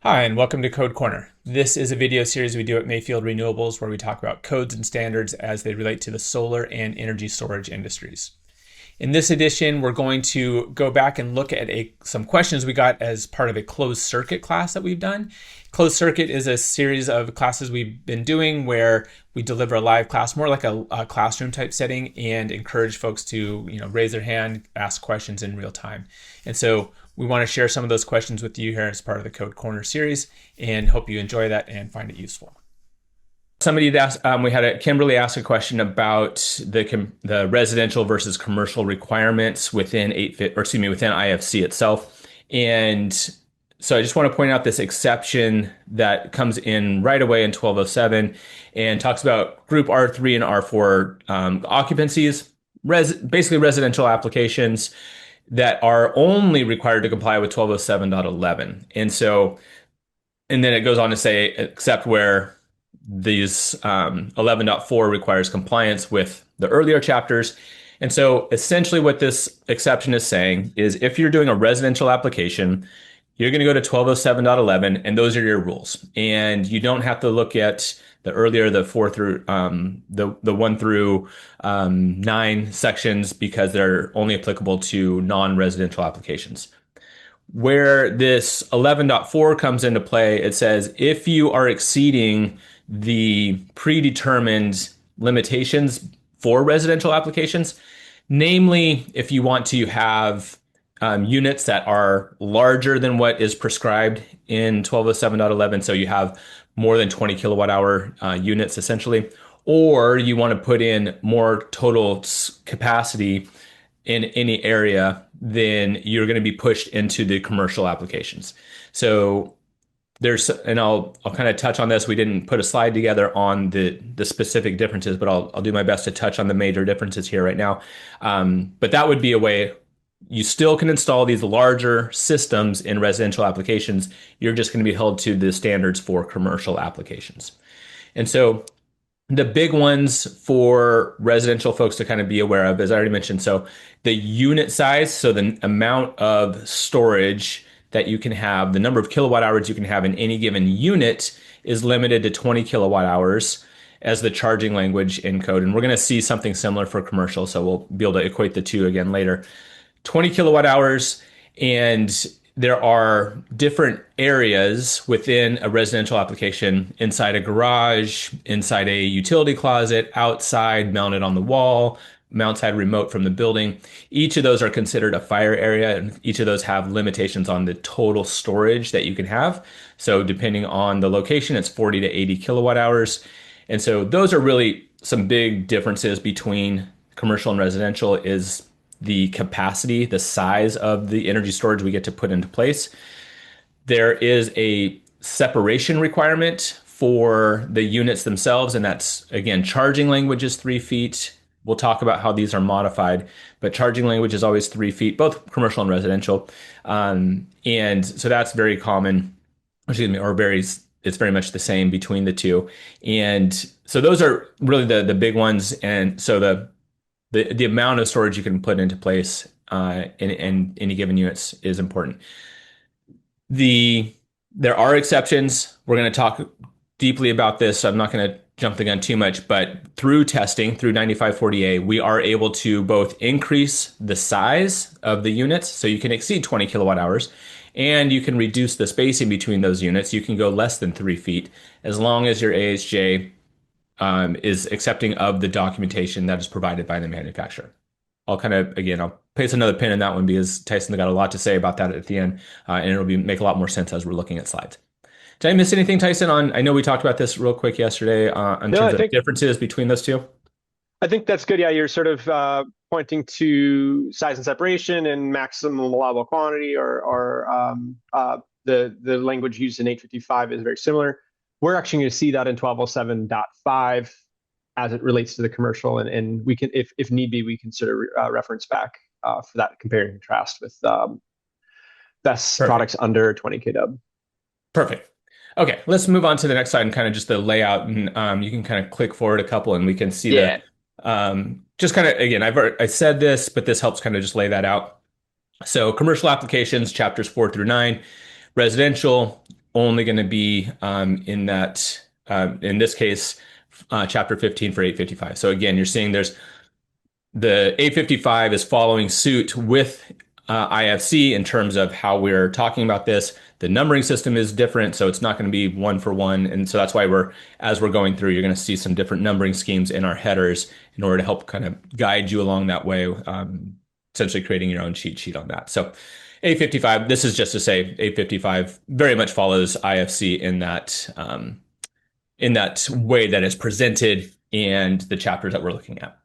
Hi, and welcome to Code Corner. This is a video series we do at Mayfield Renewables where we talk about codes and standards as they relate to the solar and energy storage industries. In this edition, we're going to go back and look at some questions we got as part of a closed circuit class that we've done. Closed circuit is a series of classes we've been doing where we deliver a live class, more like a classroom type setting, and encourage folks to raise their hand, ask questions in real time. And so we want to share some of those questions with you here as part of the Code Corner series, and hope you enjoy that and find it useful. Somebody had asked, Kimberly asked a question about the residential versus commercial requirements within within IFC itself. And so I just want to point out this exception that comes in right away in 1207 and talks about group R3 and R4 occupancies, basically residential applications that are only required to comply with 1207.11. And then it goes on to say, except where these 11.4 requires compliance with the earlier chapters. And so essentially what this exception is saying is if you're doing a residential application, you're going to go to 1207.11, and those are your rules. And you don't have to look at the 1 through 9 sections because they're only applicable to non-residential applications. Where this 11.4 comes into play, it says if you are exceeding the predetermined limitations for residential applications, namely if you want to have units that are larger than what is prescribed in 1207.11, so you have more than 20 kilowatt hour units essentially, or you want to put in more total capacity in any area, then you're going to be pushed into the commercial applications. So I'll kind of touch on this. We didn't put a slide together on the specific differences, but I'll do my best to touch on the major differences here right now. But that would be a way you still can install these larger systems in residential applications. You're just going to be held to the standards for commercial applications. And so the big ones for residential folks to kind of be aware of, as I already mentioned, so the unit size, so the amount of storage that you can have, the number of kilowatt hours you can have in any given unit is limited to 20 kilowatt hours as the charging language in code. And we're going to see something similar for commercial, so we'll be able to equate the two again later. 20 kilowatt hours, and there are different areas within a residential application: inside a garage, inside a utility closet, outside, mounted on the wall, outside remote from the building. Each of those are considered a fire area, and each of those have limitations on the total storage that you can have. So depending on the location, it's 40 to 80 kilowatt hours. And so those are really some big differences between commercial and residential is the capacity, the size of the energy storage we get to put into place. There is a separation requirement for the units themselves, and that's, again, charging language is 3 feet. We'll talk about how these are modified, but charging language is always 3 feet, both commercial and residential. And so that's very common, it's very much the same between the two. And so those are really the big ones. And so the amount of storage you can put into place in any given units is important. There are exceptions. We're going to talk deeply about this, so I'm not going to jump the gun too much, but through testing, through 9540A, we are able to both increase the size of the units, so you can exceed 20 kilowatt hours, and you can reduce the spacing between those units. You can go less than 3 feet as long as your ASJ is accepting of the documentation that is provided by the manufacturer. I'll paste another pin in that one because Tyson got a lot to say about that at the end, and it'll make a lot more sense as we're looking at slides. Did I miss anything, Tyson? I know we talked about this real quick yesterday in terms of differences between those two. I think that's good. Yeah, you're sort of pointing to size and separation and maximum allowable quantity, the language used in 855 is very similar. We're actually going to see that in 1207.5 as it relates to the commercial, and we can, if need be, we consider reference back for that compare and contrast with best products under 20 kW. Perfect. Okay, let's move on to the next slide and kind of just the layout, and you can kind of click forward a couple, and we can see that. Just kind of, again, I said this, but this helps kind of just lay that out. So commercial applications, chapters 4 through 9, residential, only going to be in that, in this case, chapter 15 for 855. So again, you're seeing there's the 855 is following suit with IFC in terms of how we're talking about this. The numbering system is different, so it's not going to be one for one. And so that's why as we're going through, you're going to see some different numbering schemes in our headers in order to help kind of guide you along that way, essentially creating your own cheat sheet on that. So 855, this is just to say 855 very much follows IFC in that way that is presented and the chapters that we're looking at.